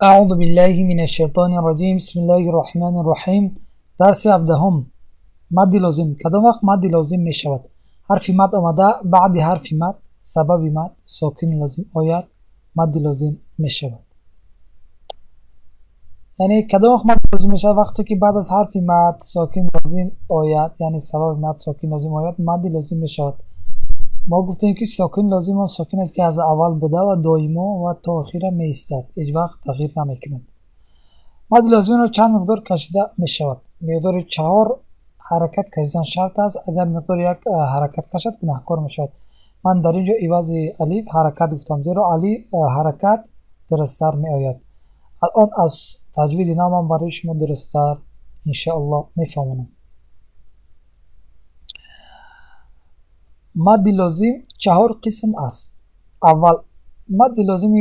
أعوذ بالله من الشيطان الرجيم بسم الله الرحمن الرحیم. درس 17. مد لازم. کدام وقت مد لازم می شود؟ حرف مد آمده بعد حرف مد سبب مد ساکن لازم آید مد لازم می شود. یعنی کدام وقت مد لازم می شود؟ وقتی که بعد از حرف مد ساکن لازم آید، یعنی سبب مد ساکن لازم آید مد لازم می شود. ما گفتیم که ساکن لازم آن ساکن است که از اول بوده و دائما و تا آخر می ایستد، هیچ وقت تغییر نمی کند. مد لازم را چند مقدار کشیده می شود. مقدار 4 حرکت کشیدن شرط است. اگر مقدار 1 حرکت کشد گناهکار می شود. من در اینجا عوض الف حرکت گفتم، زیرا الف حرکت درست‌تر می آید. الان از تجوید نامم برای شما درست‌تر ان شاء الله می فهمونم. مد لازم 4 قسم است. اول مد لازم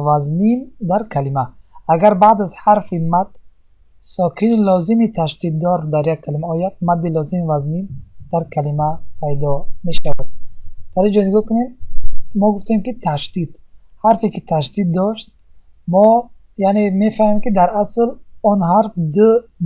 وزنین در کلمه. اگر بعد از حرف مد ساکن لازمی تشدید دار در یک کلمه آید مد لازم وزنین در کلمه پیدا می شود. در اینجا نگاه کنید، ما گفتیم که تشدید، حرفی که تشدید داشت ما یعنی می فهمیم که در اصل آن حرف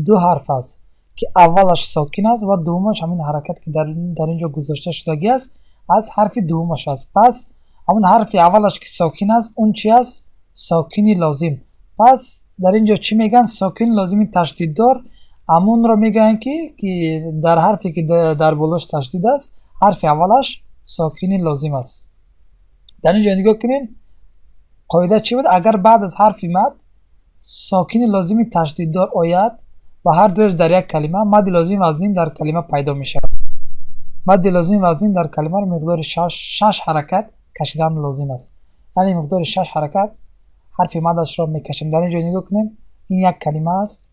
دو حرف است که اولش ساکن است و دومش همین حرکت که در اینجا گذاشته شده است از حرف دومش است. پس همون حرف اولش که ساکن است اون چی است؟ ساکنی لازم. پس در اینجا چی میگن؟ ساکن لازمی تشدید دار. همون را میگن که در حرفی که در بالاش تشدید است حرف اولش ساکنی لازم است. در اینجا نگاه کنین، قاعده چی بود؟ اگر بعد از حرف مد ساکن لازمی تشدید دار آید و هر دوش در یک کلمه مد لازم وزنین در کلمه پیدا می شود. مد لازم وزنین در کلمه رو مقدار 6 حرکت کشیدن لازم است. یعنی مقدار 6 حرکت حرف مدش را میکشیم. در اینجا نگاه کنیم، این یک کلمه است،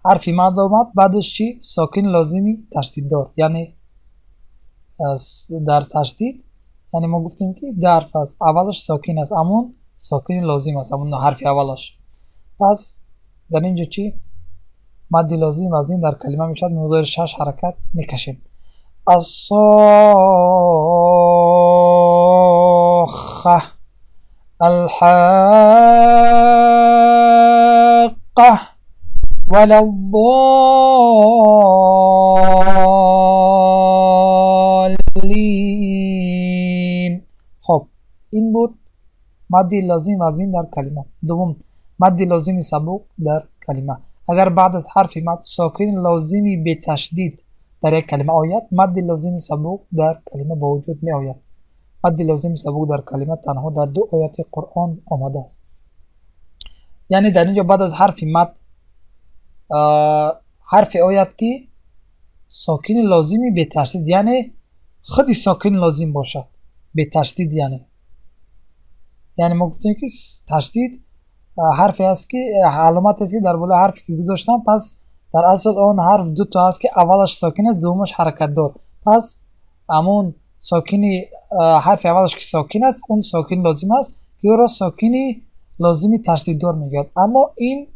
حرف مد آمد بعدش چی؟ ساکن لازمی تشدید دار. یعنی در تشدید یعنی ما گفتیم که در حرف است اولش ساکن است، همون ساکن لازم است، همون حرف اولش. پس در اینجا چی؟ مد لازم وزنین در کلمه میشد مقدار 6 حرکت میکشیم. الصاخة الحاقة ولا الضالين. خب این بود مد لازم وزنین در کلمه. دوم مد لازم سبک در کلمه. اگر بعد از حرف مد ساکن لازمی به تشدید در یک کلمه آید مد لازم سبک در کلمه با وجود می آید. مد لازم سبک در کلمه تنها در 2 آیات قرآن آمده است. یعنی در اینجا بعد از حرف مد حرف آید که ساکن لازمی به تشدید، یعنی خودی ساکن لازم باشد به تشدید. یعنی ما گفتیم که تشدید حرفی است که علامت است که در بالا حرفی که گذاشتم، پس در اصل آن حرف 2 تا است که اولش ساکن است دومش حرکت دار. پس همون ساکنی حرف اولش که ساکن است اون ساکن لازم است که او را ساکنی لازمی تشدید دار میگوید. اما این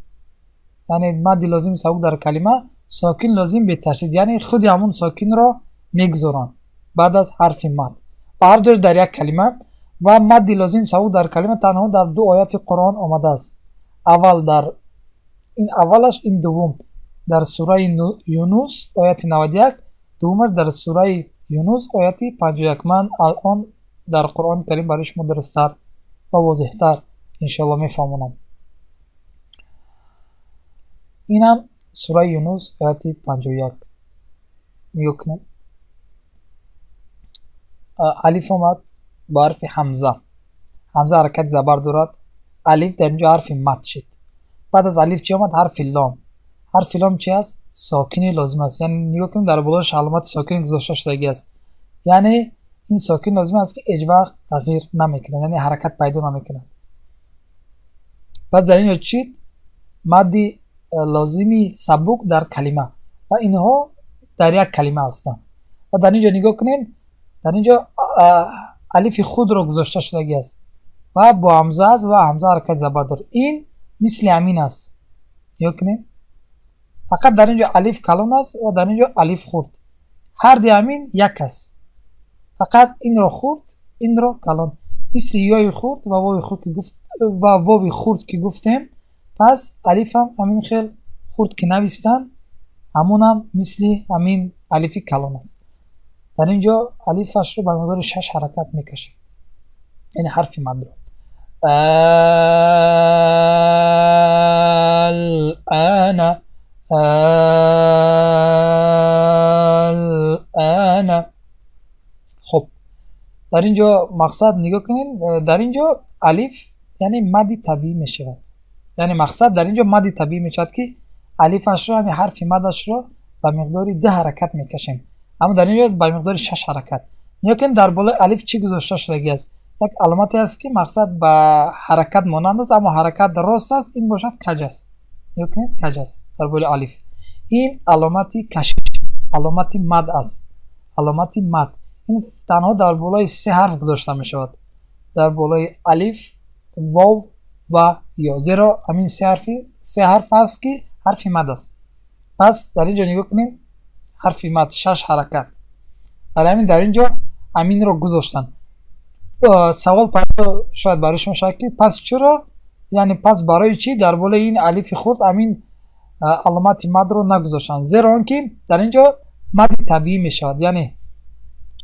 یعنی مد لازم سبک در کلمه ساکن لازم به تشدید، یعنی خود همون ساکن را میگذارن بعد از حرف مد و هر دو در یک کلمه. و مد لازم سبک در کلمه تنها در 2 آیات قرآن آمده است. اول در این اولش، این دوم در سوره یونس آیت 91، دومش در سوره یونس آیت 51. من الان در قرآن کریم برای شما درست‌تر و واضح‌تر ان شاء الله میفهمونم. اینم سوره یونس آیت 51. نگاه کنید، الف اومد با حرف حمزه حرکت زبر دارد. الف در اینجا حرف مد شد. بعد از الف چی آمد؟ حرف لام. حرف لام چی است؟ ساکنی لازم است. یعنی نگاه کنید در بالاش علامت ساکن گذاشته شده است، یعنی این ساکن لازم است که هیچ وقت تغییر نمیکنه، یعنی حرکت پیدا نمیکنه. بعد در اینجا چی؟ مد لازمی سبک در کلمه و اینها در یک کلمه هستند. و در اینجا نگاه کنید، در اینجا الف خود را گذاشته شده است و با همزه است و همزه حرکت زبر دارد. این مثل همین است. نگاه کنید، فقط در اینجا الف کلان است و در اینجا الف خورد. هر دو همین یک است، فقط این را خورد این را کلان. مثل یای خورد و وای خورد که گفت و واوی خورد که گفتیم، پس الف هم همین خیل خورد که نویستم، همون هم مثل همین الف کلان است. در اینجا الفش رو به مقدار 6 حرکت میکشیم، این حرف مد رو. الان الان. خب در اینجا مقصد نگاه کنین، در اینجا الف یعنی مد طبیعی میشه، یعنی مقصد در اینجا مد طبیعی میشد که الفش رو، یعنی حرف مدش رو به مقدار 10 حرکت میکشیم، اما در اینجا به مقدار 6 حرکت. نگاه کنین در بالای الف چی گذاشته شده است؟ یک علامتی است که مقصد به حرکت مانند است، اما حرکت راست است، این باشد کج است. نگاه کنین کج است در بالای الف. این علامتی کشش، علامتی مد است، علامتی مد. این تنها در بالای 3 حرف گذاشته می شود، در بالای الف، واو و یا، زیرا همین 3 حرف است که حرف مد است. پس در اینجا نگاه کنیم حرف مد 6 حرکت، در اینجا همین رو گذاشتن. سوال پیدا شاید برای شما شکلی، پس چرا، یعنی پس برای چی در بالای این الف خورد همین علامت مد رو نگذاشتن؟ زیرا آنکه در اینجا مد طبیعی می شود، یعنی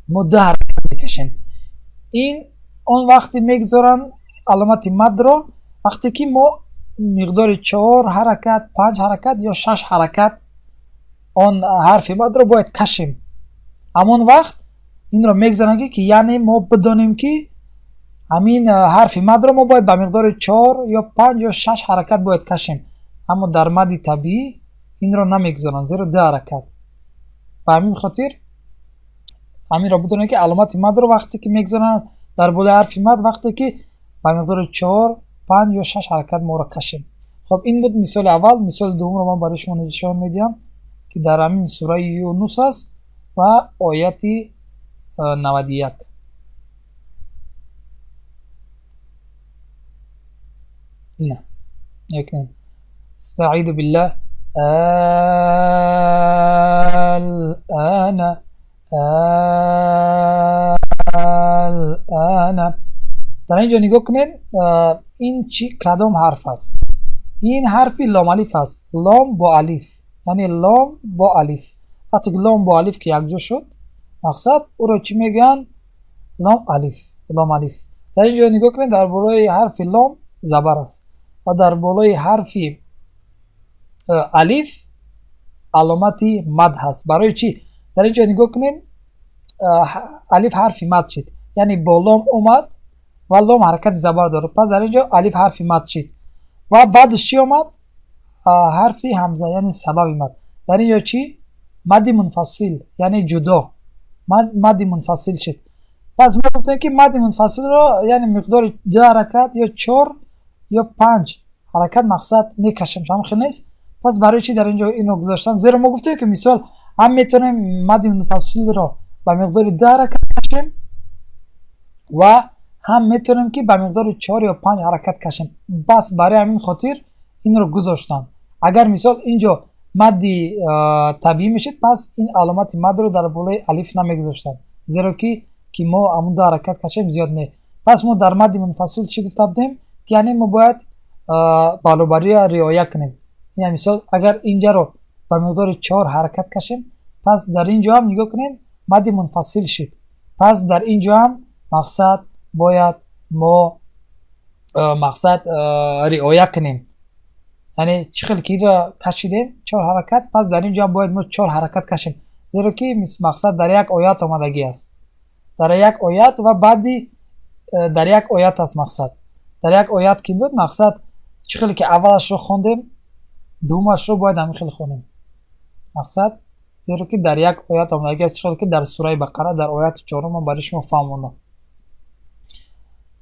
مده حرکت میکشیم. این اون وقتی میگذارن علامت مد رو وقتی که ما مقدار 4 حرکت، 5 حرکت یا 6 حرکت آن حرف مد رو باید کشیم. همون وقت این رو میگذارن که یعنی ما بدانیم که همین حرف مد رو ما باید به مقدار 4 یا 5 یا 6 حرکت باید کشیم، اما در مد طبیعی این رو نمیگذارن، زیرا 10 حرکت. به همین خاطر همین را بدونید که علامت مد رو وقتی که میگذارن در بالای حرف مد وقتی که به مقدار 4 5 یا 6 حرکت ما را کشیم. خب این بود مثال اول. مثال دوم رو من برای شما نشان میدم که در همین سوره یونس است و آیت 91. نه یکنیم استعیذ بالله الان الان. در اینجا نگاه کنید این چی کدام حرف است؟ این حرفی لام الف است، لام با الف، یعنی لام با الف. وقتی لام با الف که یکجا شد مقصد او را چی میگن؟ لام الف، لام الف. در اینجا نگاه کنید در بالای حرف لام زبر است و در بالای حرف الف علامتی مد هست. برای چی؟ در اینجا نگاه کنید الف حرف مد شد، یعنی با لام اومد و لام حرکت زبر داره، پس در اینجا الف حرف مد شد و بعدش چی اومد؟ حرف همزه، یعنی سبب مد. در اینجا چی؟ مد منفصل، یعنی جدا، مد منفصل شد. پس ما گفتیم که مد منفصل را یعنی مقدار 2 حرکت یا 4 یا 5 حرکت مقصد میکشیم، شما خیلی نیست. پس برای چی در اینجا اینو گذاشتن؟ زیرا ما گفتیم که مثال هم میتونیم مد منفصل را به مقدار 2 حرکت کشیم و هم میتونیم که به مقدار 4 یا 5 حرکت کشیم. بس برای همین خاطر این رو گذاشتم. اگر مثال اینجا مد طبیعی میشد پس این علامت مد رو در بالای الف نمیگذاشتم، زیرا که ما همون 2 حرکت کشیم زیاد نه. پس ما در مد منفصل چی گفته بودیم؟ یعنی ما باید بالابری رعایت کنیم. یعنی مثال اگر اینجا رو به مقدار 4 حرکت کشیم پس در اینجا هم نگاه کنیم مد منفصل شد، پس در اینجا هم مقصد باید ما مقصد رعایت کنیم. یعنی چه خیلی که را کشیدیم 4 حرکت، پس در اینجا باید ما 4 حرکت کشیم، زیرا که مقصد در یک آیات آمدگی است، در یک آیات و بعدی در یک آیات است. مقصد در یک آیات که بود مقصد چه خیلی که اولش رو خوندیم دومش رو باید همین خیلی خونیم مقصد، زیرا که در یک آیات آمدگی است، چه خیلی که در سوره بقره در آیات 4 ما برای شما فهموندم.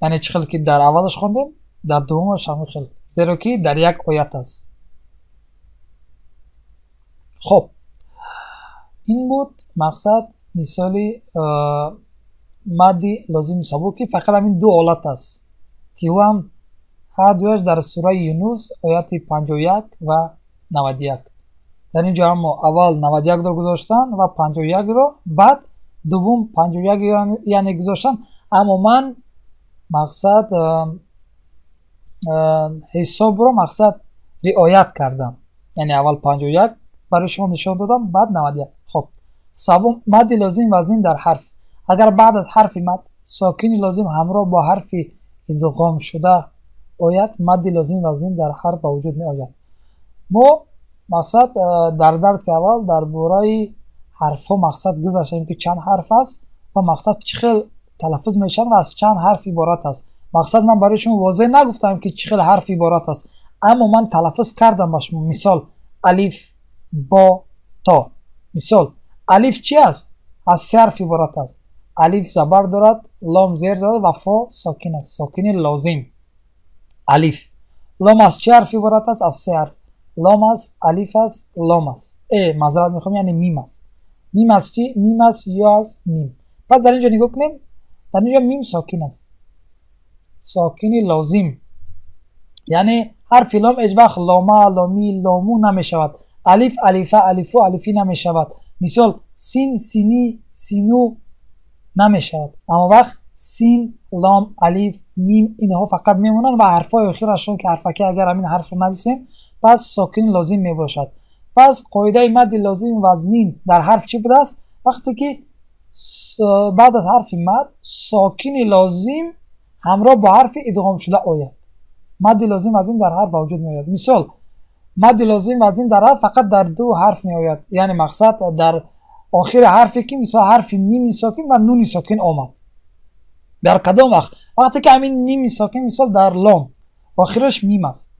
یعنی چه خیلی که در اولش خوندیم در دومش همین خیلی، زیرا که در یک آیات است. خب این بود مقصد مثالی مدی لازم سبوکی، فقط همین 2 حالت است که هم هر دوش در سوره یونس آیات 51 و 91. در اینجا هم اول 91 رو گذاشتن و 51 رو، بعد دوم 51 یعنی گذاشتن. اما من مقصد حساب رو مقصد رعایت کردم، یعنی اول 51 برای شما نشان دادم، بعد 91. خب سوم، مد لازم وزین در حرف. اگر بعد از حرف مد ساکن لازم همراه با حرف ادغام شده آید، مد لازم وزین در حرف به وجود می آید. ما مقصد در درس اول در باره حرف ها مقصد گذاشتیم که چند حرف است و مقصد چه خیلی تلفظ میشن و از چند حرف عبارت است. مقصد من برای شما واضح نگفتم که چه خیلی حرف عبارت است، اما من تلفظ کردم با شما. مثال الف، با، تا. مثال الف چی است؟ از سه حرف عبارت است. الف زبر دارد، لام زیر دارد و فا ساکن است، ساکن لازم. الف. لام از چه حرف عبارت است؟ از سه حرف. لام است، الف است، لام است. معذرت میخوام، یعنی میم است. میم از چی؟ میم است یا از میم. پس در اینجا نگاه کنیم، در اینجا میم ساکن است، ساکن لازم، یعنی حرف لام هیچ وقت لاما، لامی، لامو نمی شود. الف، الفه، الفو، الفی نمی شود. مثال سین، سینی، سینو نمی شود. اما وقت سین، لام، الف، میم اینها فقط میمونن و حرفای آخرشون که حرفکی اگر همین حرف رو نویسیم پس ساکن لازم می باشد. پس قاعده مد لازم وزنین در حرف چی بوده است؟ وقتی که بعد از حرف مد ساکن لازم همراه با حرف ادغام شده آید، مد لازم وزین در حرف وجود می آید. مثال مد لازم وزین در حرف فقط در دو حرف می آید، یعنی مقصد در آخر حرفی که مثال حرف میم ساکن و نون ساکن آمد. در کدام وقت؟ وقتی که همین میم ساکن مثال در لام آخرش میم است،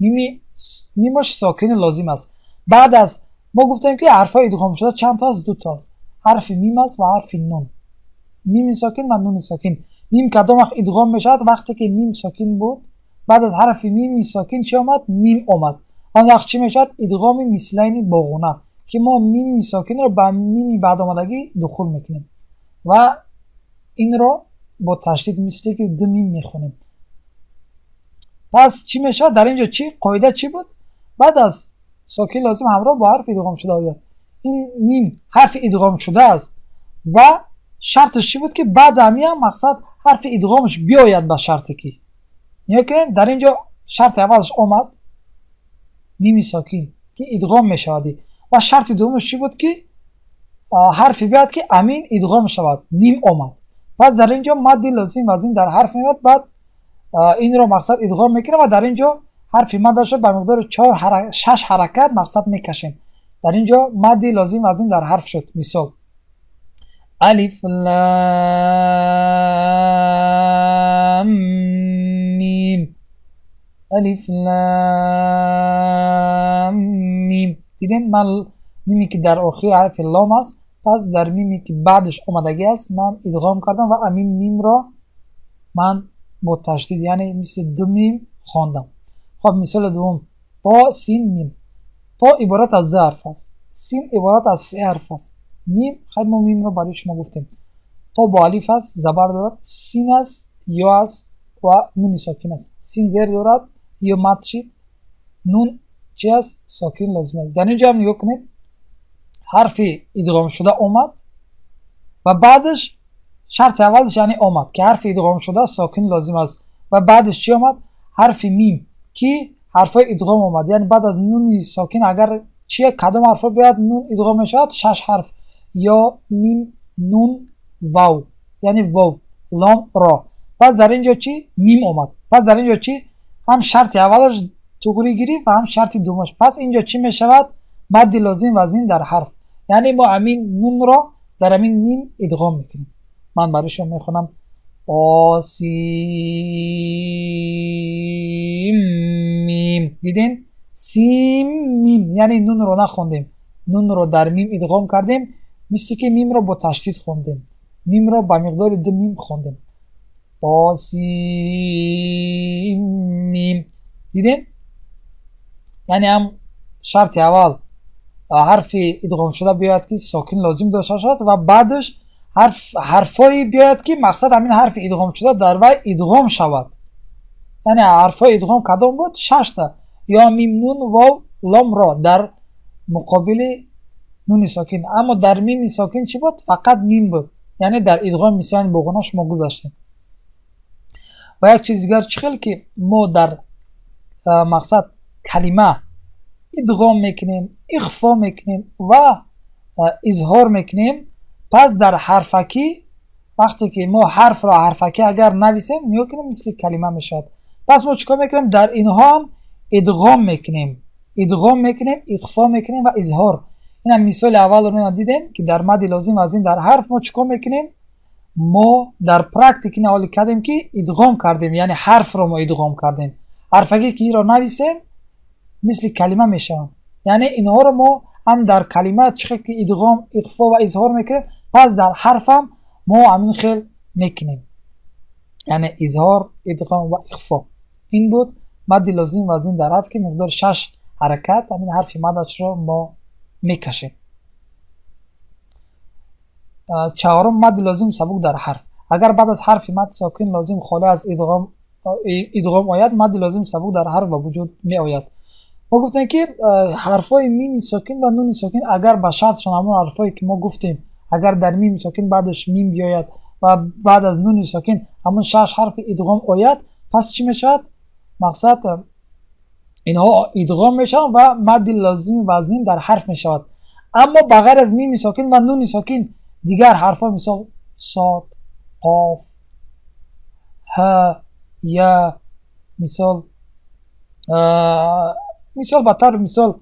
میمش ساکن لازم است. بعد از ما گفتیم که حرفای ادغام شده چند تا است؟ دو تا است، حرف میم است و حرف نون. میم ساکن و نون ساکن. میم کدام وقت ادغام میشد؟ وقتی که میم ساکن بود، بعد از حرف میم ساکن چی آمد؟ میم آمد. آن وقت چی میشد؟ ادغام مثلین باغونه، که ما میم ساکن رو با میم بعد آمدگی دخول میکنیم و این رو با تشدید مثلی که دو میم میخونیم. پس چی میشه در اینجا؟ چی قاعده چی بود؟ بعد از ساکن لازم همراه با حرف ادغام شده آید. این میم حرف ادغام شده است و شرطش چی بود؟ که بعد همین مقصد حرف ادغامش بیاید. با شرطی که در اینجا شرط اولش آمد میم ساکن که ادغام میشودی و شرط دومش چی بود؟ که حرفی بیاد که امین ادغام شود، میم آمد. پس در اینجا مد لازم وزین در حرف میاد، بعد این رو مقصد ادغام میکنه و در اینجا حرف مدش رو به مقدار 6 حرکت مقصد میکشیم. در اینجا مد لازم وزین در حرف شد. مثال الف لام میم، الف لام میم. دیدین من میمی که در آخر حرف لام است، پس در میمی که بعدش آمدگی است من ادغام کردم و امین میم را من با تشدید یعنی مثل دو میم خواندم. خب مثال دوم تا سین میم. تا عبارت از سه حرف است، سین عبارت از سه حرف است. میم خیلی ما میم رو برای شما گفتیم. تا با الف است، زبر دارد، سین است، یا است و نون ساکن است. سین زیر دارد، یا مد شد، نون چی است؟ ساکن لازم است. در اینجا هم نگاه کنید، حرف ادغام شده آمد و بعدش شرط اولش یعنی آمد که حرف ادغام شده ساکن لازم است و بعدش چی آمد؟ حرف میم که حرفای ادغام آمد، یعنی بعد از نون ساکن اگر چیه کدام حرفا بیاد نون ادغام شد؟ 6 حرف، یا میم، نون، واو، یعنی واو، لام، را. پس در اینجا چی؟ میم آمد. پس در اینجا چی؟ هم شرط اولش توگری گیری و هم شرط دومش. پس اینجا چی می شود؟ مد لازم وزین در حرف، یعنی ما امین نون را در امین میم ادغام میکنیم. من برای شما میخونم سیم میم. دیدین؟ سیم میم یعنی نون رو نخوندیم، نون رو در میم ادغام کردیم، مثل که میم رو با تشدید خوندیم، میم رو با مقدار دو میم خوندیم. سیم میم. دیدین؟ یعنی هم شرط اول حرف ادغام شده بیاید که ساکن لازم داشته شد و بعدش حرفایی بیاید که مقصد همین حرف ادغام شده در وی ادغام شود. یعنی حرفای ادغام کدام بود؟ 6 تا، یا میم، نون، واو، لام، را در مقابل نون ساکن. اما در میم ساکن چی بود؟ فقط میم بود، یعنی در ادغام مثلا بگونه شما گذاشتیم. و یک چیز دیگر چی خیلی که ما در مقصد کلمه ادغام میکنیم، اخفا میکنیم و اظهار میکنیم، پس در حرفکی وقتی که ما حرف را حرفکی اگر نویسیم نیا کنیم مثل کلمه میشد. پس ما چیکار میکنیم؟ در اینها هم ادغام میکنیم، اخفا میکنیم و اظهار. این هم مثال اول رو دیدیم که در مد لازم از این در حرف ما چیکار میکنیم؟ ما در پرکتیک این حال کردیم که ادغام کردیم، یعنی حرف رو ما ادغام کردیم. حرفکی که این را نویسیم مثل کلمه میشن، یعنی اینها رو ما هم در کلمه چقدر که ادغام اخفا و اظهار میکنیم، پس در حرف هم ما همین خیل میکنیم، یعنی اظهار، ادغام و اخفا. این بود مد لازم و از این در حرف که مقدار 6 حرکت همین حرف مدش رو ما میکشیم. چهارم مد لازم سبک در حرف. اگر بعد از حرف مد ساکن لازم خالی از ادغام آید، مد لازم سبک در حرف به وجود می آید. ما گفتیم که حرفای میم ساکن و نون ساکن اگر به شرطشون همون حرفایی که ما گفتیم، اگر در میم ساکن بعدش میم بیاید و بعد از نون ساکن همون 6 حرف ادغام آید، پس چی میشد؟ مقصد اینها ادغام میشن و مد لازم وزنین در حرف میشود. اما بغیر از میم ساکن و نون ساکن دیگر حرفا مثال صاد، قاف، ها، یا مثال بطور مثال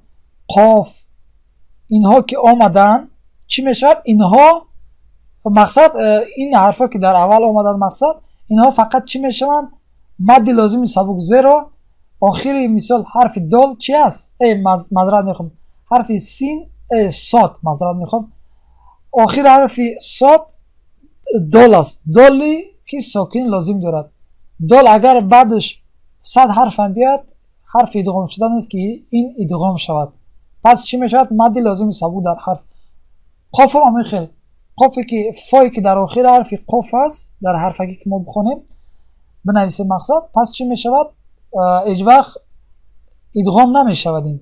قاف، اینها که آمدن چی میشد؟ اینها مقصد این حرفا که در اول آمدن مقصد اینها فقط چی میشوند؟ مد لازم سبک زیرا آخری مثال حرف دال چی است؟ معذرت میخوام، حرف سین صاد، معذرت میخوام، آخر حرف صاد دال است. دالی که ساکن لازم دارد. دال اگر بعدش 100 حرف هم بیاد حرف ادغام شدن است که این ادغام شود، پس چی میشود؟ مد لازم سبک در حرف. قاف هم خیلی قافی که فایی که در آخر حرف قاف است در حرفی که ما بخونیم بنویسیم مقصد، پس چی میشود؟ هیچ وقت ادغام نمیشود این،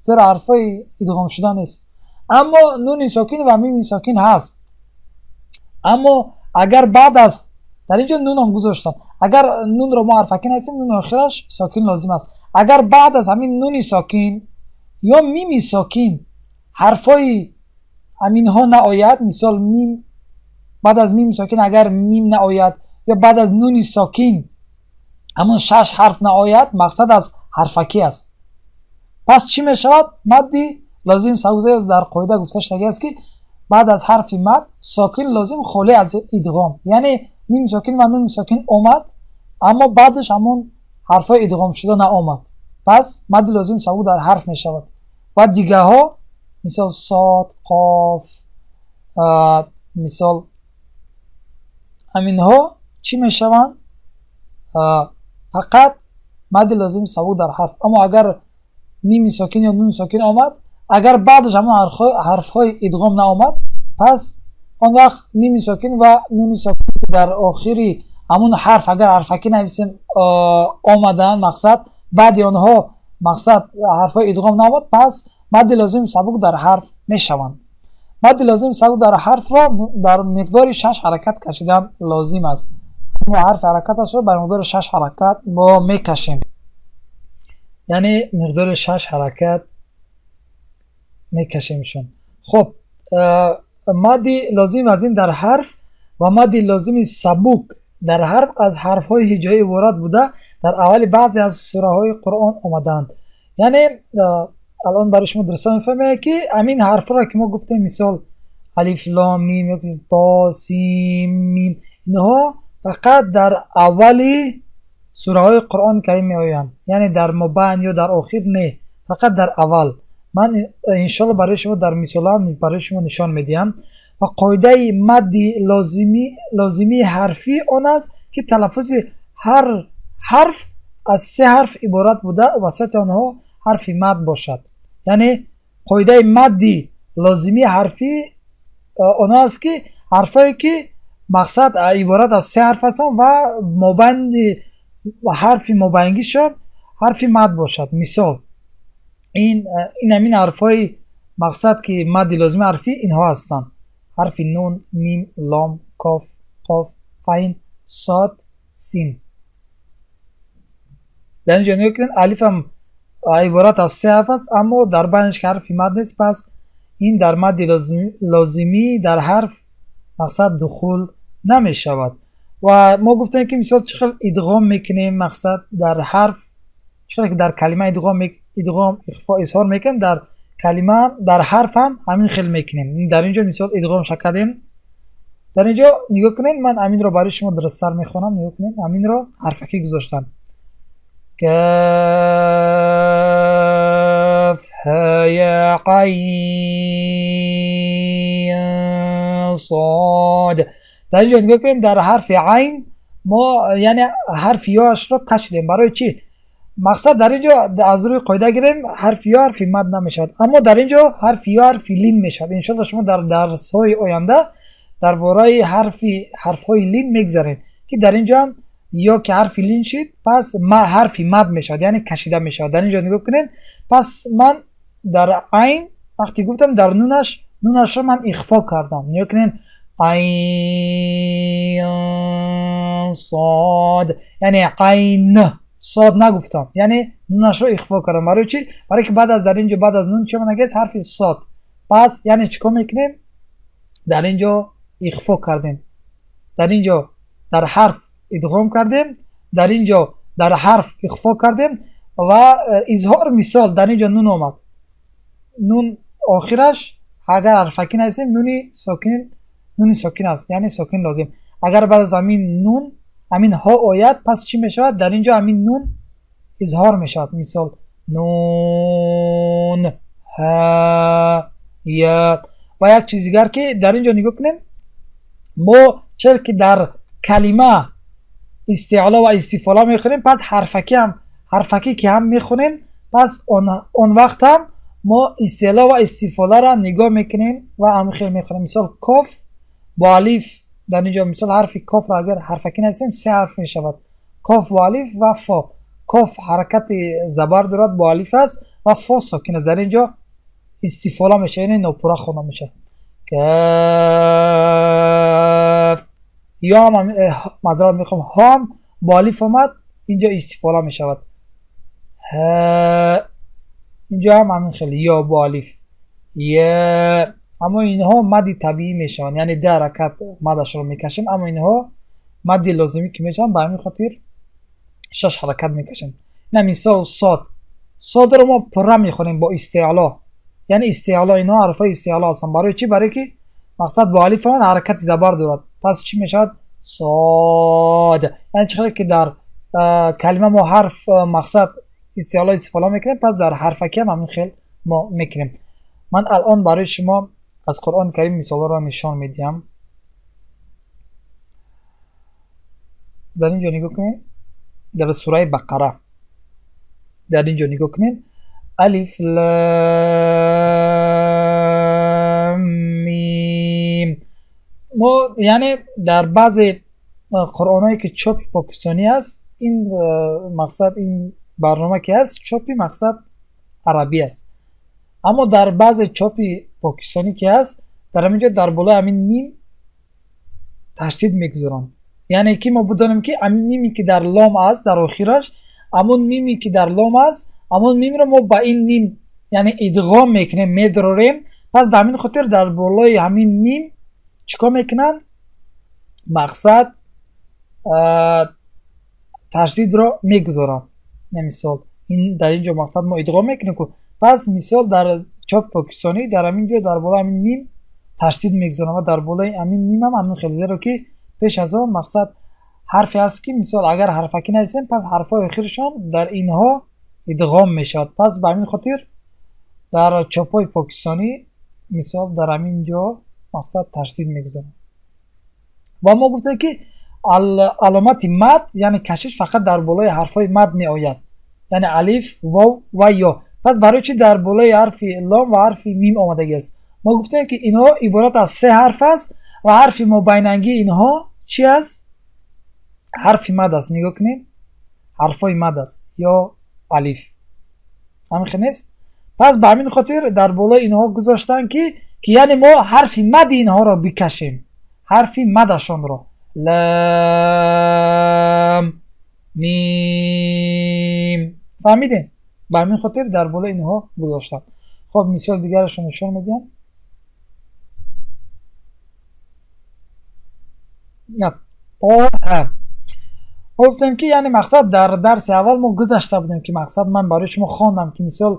زیرا حرفای ادغام شدن است. اما نون ساکن و میم ساکن هست، اما اگر بعد از در اینجا نون هم گذاشتم، اگر نون رو ما حرفکی نویسیم نون آخرش ساکن لازم است. اگر بعد از همین نون ساکن یا میم ساکن حرفای همین ها نآید، مثال میم بعد از میم ساکن اگر میم نآید یا بعد از نون ساکن همون 6 حرف نآید، مقصد از حرفکی است. پس چی می شود؟ مدی لازم سبک در قاعده گفته شده است که بعد از حرف مد ساکن لازم خالی از ادغام، یعنی میم ساکن و نون ساکن اومد اما بعدش همون حرفای ادغام شده نآمد، پس مد لازم سبک در حرف می شود. و دیگه ها مثال صاد، قاف، مثال همین ها چی می شوند؟ فقط مد لازم سبک در حرف. اما اگر میم ساکن یا نون ساکن آمد، اگر بعدش همون حرفهای ادغام نآمد، پس آن وقت میم ساکن و نون ساکن در آخری همون حرف اگر حرفکی نویسیم آمدن مقصد بعد آنها مقصد حرفهای ادغام نآمد، پس مد لازم سبک در حرف میشوند. مد لازم سبک در حرف را در مقدار 6 حرکت کشیدن لازم است. ما حرف حرکتش رو بر مقدار 6 حرکت ما میکشیم، یعنی مقدار 6 حرکت میکشیمشون. خب مد لازم از این در حرف و مد لازم سبک در حرف از حرف های هجایی عبارت بوده در اول بعضی از سوره های قرآن آمدند. یعنی الان برای شما درست میفهمه که همین حرف را که ما گفتیم مثال الف لام میم یا تا سین میم، اینها فقط در اولی سوره های قرآن کریم می آیند، یعنی در مبین یا در آخر نه، فقط در اول. من انشالله برای شما در مثال برای شما نشان میدیم. و قاعده مد لازمی حرفی آن است که تلفظ هر حرف از 3 حرف عبارت بوده وسط آنها حرف مد باشد. یعنی قاعده مد لازمی حرفی آن است که حرفایی که مقصد عبارت از 3 حرف هستند و مابند حرف مابینگیشان حرف مد باشد. مثال این همین حرفای مقصد که مد لازمی حرفی اینها هستند: حرف نون، میم، لام، کاف، قاف، عین، صاد، سین. در اینجا نگاه کنین الف هم عبارت از 3 حرف است اما در بینش که حرفی مد نیست، پس این در مد لازمی در حرف مقصد دخول نمی شود. و ما گفتیم که مثال چقدر ادغام میکنیم مقصد در حرف، چقدر که در کلمه ادغام اخفا اظهار میکنیم در کلمه در حرف هم همین خیلی میکنیم. در اینجا مثال ادغام شکردیم. در اینجا نگاه کنین، من امین رو برای شما درست سر میخونم. نگاه کنین امین رو حرفکی گذاشتم. کاف یا قین صاد. در اینجا نگاه کنین در حرف عین ما یعنی حرف یاش رو کشیدیم. برای چی؟ مقصد در اینجا از روی قاعده گیریم حرف یا حرف مد نمیشد، اما در اینجا حرف یا حرف لین میشد. ان شاء الله شما در درس های آینده درباره حرف‌های لین میگذاریم که در اینجا یا که حرف لین شد پس حرف مد میشد یعنی کشیده میشد. در اینجا نگاه کنین، پس من در عین وقتی گفتم در نونش رو من اخفا کردم. نگاه کنین عین صاد یعنی عین صاد نگفتم، یعنی نونش رو اخفا کردم. برای چی؟ برای که بعد از در اینجا بعد از نون چه نگه حرف صاد، پس یعنی چیکار میکنیم؟ در اینجا اخفا کردیم، در اینجا در حرف ادغام کردیم، در اینجا در حرف اخفا کردیم و اظهار مثال در اینجا نون آمد. نون آخرش اگر حرفکی نهستیم نون ساکن است یعنی ساکن لازم. اگر بعد از همین نون همین ها آید پس چی میشود؟ در اینجا همین نون اظهار میشود. مثال نون ها یا. و یک چیز دیگر که در اینجا نگاه کنیم، ما چرا که در کلمه استعلا و استفاله میخونیم پس حرفکی که هم میخونیم، پس اون وقت هم ما استعلا و استفاله را نگاه میکنیم و هم خیلی میخونیم. مثال کاف با الف، در اینجا مثال حرف کاف را اگر حرفکی نویسیم 3 حرف میشود، کاف و الف و فا. کاف حرکت زبر دارد با الف است و فا ساکن است. در اینجا استفاله میشه یعنی ناپورا خونده میشه. کاف یا معذرت میخوام هم با الف آمد اینجا استفاله میشود. اینجا هم همین خیلی یا با الف یا، اما اینها مد طبیعی میشن یعنی در حرکت مدش رو میکشیم، اما اینها مد لازمی که میشن به همین خاطر 6 حرکت میکشیم. نه مثال صاد رو ما پره میخونیم با استعلا، یعنی استعلا اینها حرفای استعلا هستن. برای چی؟ برای که مقصد با الف هم حرکت زبر دارد، پس چی میشد؟ صاد. یعنی چقدر که در کلمه ما حرف مقصد استعلا استفاده میکنیم، پس در حرفکی هم همین خیل ما میکنیم. من الان برای شما از قرآن کریم مثال را نشان میدیم. در اینجا نگاه کنید در سوره بقره، در اینجا نگاه کنید الف لام میم. ما یعنی در بعضی قرآنایی که چاپ پاکستانی است این مقصد این برنامه که هست چاپی مقصد عربی است، اما در بعض چاپی پاکستانی که هست در همینجا در بالای همین میم تشدید میگذارن. یعنی که ما بدانیم که همین میمی که در لام است در آخرش، همون میمی که در لام است همون میم رو ما با این میم یعنی ادغام میکنیم میدراریم، پس به همین خاطر در بالای همین میم چیکار میکنن؟ مقصد تشدید رو میگذارن. مثال این در اینجا مقصد ما ادغام میکنیم که پس مثال در چاپ پاکستانی در همینجا در بالای همین میم تشدید میگذارن و در بالای همین میم هم همین خیلی زیرا که پیش از آن مقصد حرفی هست که مثال اگر حرفکی نویسیم پس حرفای آخرشان در اینها ادغام میشد، پس به همین خاطر در چاپای پاکستانی مثال در همینجا مقصد تشدید میگذارن. و ما گفتیم که علامت مد یعنی کشش فقط در بالای حرفای مد می آید، یعنی الف واو و یا. پس برای چی در بالای حرف لام و حرف میم آمدگی است؟ ما گفتیم که اینها عبارت از 3 حرف است و حرف مابیننگی اینها چی است؟ حرف مد است. نگاه کنید حرفای مد است یا الف همین نیست. پس به همین خاطر در بالای اینها گذاشتن که یعنی ما حرف مد اینها را بکشیم، حرف مدشان را لام میم فهمیدین؟ به همین خاطر در بالا اینها گذاشتم. خب مثال دیگرش رو نشون میدم. نه طه. گفتم که یعنی مقصد در درس اول ما گذاشته بودیم که مقصد من برای شما خواندم که مثال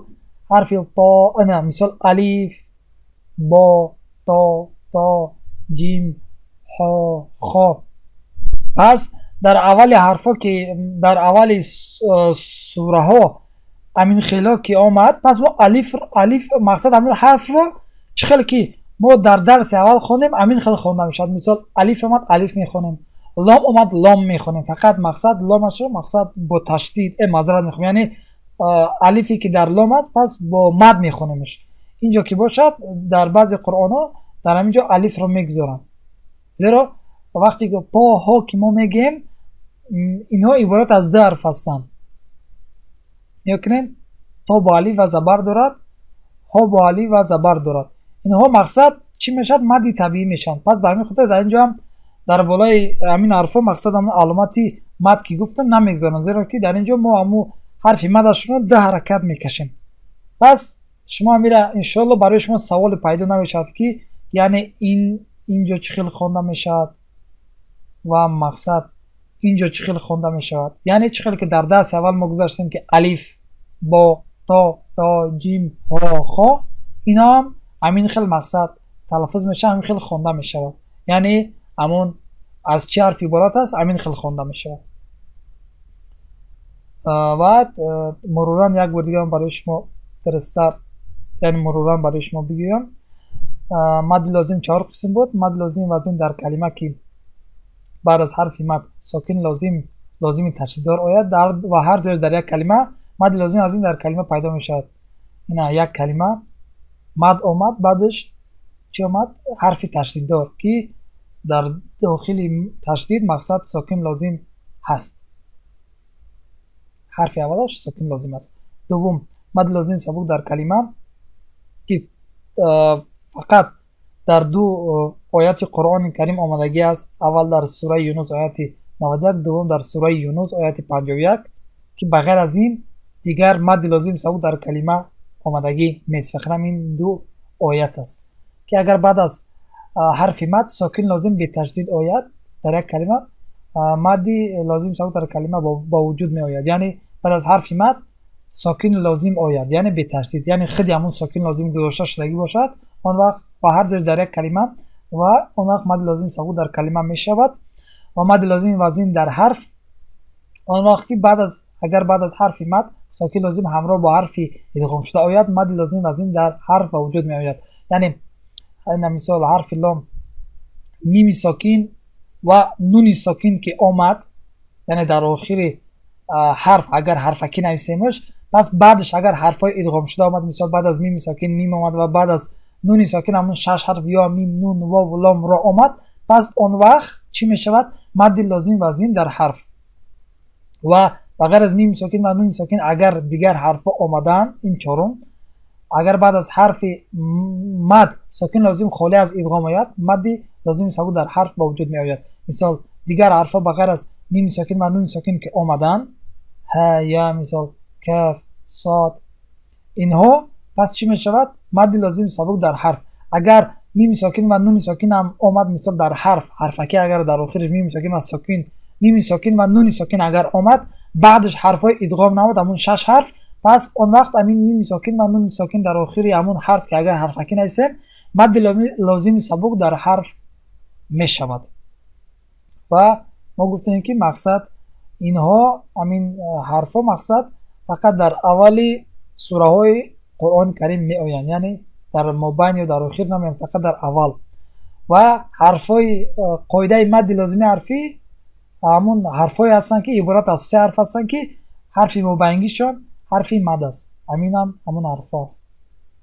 حرف طا، نه مثال الف، با، تا، جیم، ها، خا. پس در اول حرفا که در اول سوره ها امین خیلا که آمد، پس ما الف مقصد همین حرف رو چه خیلی که ما در درس اول خوندیم امین خیلی خونده میشد. مثال الف اومد الف میخونیم، لام اومد لام میخونیم. فقط مقصد لامش رو مقصد با تشدید معذرت میخونیم، یعنی الفی که در لام است پس با مد میخونیمش. اینجا که باشد در بعضی قرآن ها در همینجا الف رو میگذارن، زیرا وقتی که پا ها که ما میگیم اینها عبارت از ظرف هستن. یکنین تا با علی و زبر دارد، ها با علی و زبر دارد. اینها مقصد چی میشد؟ مدی طبیعی میشن. پس به همین خاطر در اینجا هم در بالای همین حرفا مقصد هم علامتی مد که گفتم نمیگذارن، زیرا که در اینجا ما همو حرف مدش رو 2 حرکت میکشیم. پس شما میره انشالله برای شما سوال پیدا نمیشد که یعنی اینجا چه خیلی خوانده میشد و مقصد اینجا چه خیلی خوانده میشود. یعنی چه خیلی که در درس اول ما گذاشتیم که الف، با، تا، جیم، ها، خا، اینا هم همین خیلی مقصد تلفظ میشه، همین خیلی خوانده میشود. یعنی همون از چه حرف عبارت است همین خیلی خوانده میشود. و مرورا یک بار دیگه برای شما درستر، یعنی مرورا برای شما بگویم. مد لازم 4 قسم بود. مد لازم وزن در کلمه که بعد از حرف مد ساکن لازمی تشدیددار آید و هر دوش در یک کلمه مد لازم از این در کلمه پیدا می شود. اینا یک کلمه مد آمد بعدش چی آمد؟ حرف تشدیددار که در داخل تشدید مقصد ساکن لازم هست. حرف اولش ساکن لازم است. دوم مد لازم سبک در کلمه که فقط در 2 آیات قرآن کریم آمدگی است. اول در سوره یونس آیت 91، دوم در سوره یونس آیت 51 که بغیر از این دیگر مد لازم سبک در کلمه آمدگی نیست. فقط این 2 آیت است که اگر بعد از حرف مد ساکن لازم به تشدید آید در یک کلمه، مد لازم سبک در کلمه با وجود می آید. یعنی بعد از حرف مد ساکن لازم آید یعنی به تشدید، یعنی خود همون ساکن لازم گذاشته شدگی باشد آن وقت با هر جای در یک کلمه و آن وقت مد لازم سبک در کلمه می شود. و مد لازم وزن در حرف آن وقت که اگر بعد از حرف مد ساکن لازم همراه با حرف ادغام شده آید، مد لازم وزن در حرف به وجود می آید. یعنی این مثال حرف لام میم ساکن و نون ساکن که آمد، یعنی در آخر حرف اگر حرفکی نویسیمش، پس بعدش اگر حرفای ادغام شده آمد، مثال بعد از میم ساکن میم آمد و بعد از نون ساکن همون 6 حرف یا میم نون واو و لام را آمد، پس اون وقت چی می شود؟ مد لازم وزن در حرف. و بغیر از میم ساکن و نون ساکن اگر دیگر حرفا آمدن، این چهارم، اگر بعد از حرف مد ساکن لازم خالی از ادغام آید، مد لازم سبک در حرف با وجود می آید. مثال دیگر حرفا بغیر از میم ساکن و نون ساکن که آمدن، ها، یا، مثال کاف، صاد، اینها، پس چی می شود؟ مد لازم سبک در حرف. اگر میم ساکن و نون ساکن هم آمد، مثال در حرفکی اگر در آخرش میم ساکن و میم ساکن و نون ساکن اگر آمد بعدش حرفای ادغام نمود همون 6 حرف، پس اون وقت همین میم ساکن و نون ساکن در آخری همون حرف که اگر حرفکی نویسیم مد لازم سبک در حرف می شود. و ما گفتیم که مقصد اینها همین حرفا مقصد فقط در اولی سوره های قرآن کریم می آیند، یعنی در مابین یا در آخر نمیان، فقط در اول. و حرفای قاعده مد لازمی حرفی همون حرفای هستن که عبارت از 3 حرف هستن که حرف مبینگیشون حرف مد است. همون حرف است.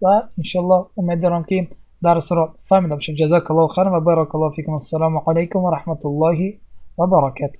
و انشالله امید دارم که درس را فهمیده باشید. جزاک الله خیر و بارک الله فیکم. السلام علیکم و رحمت الله و برکاته.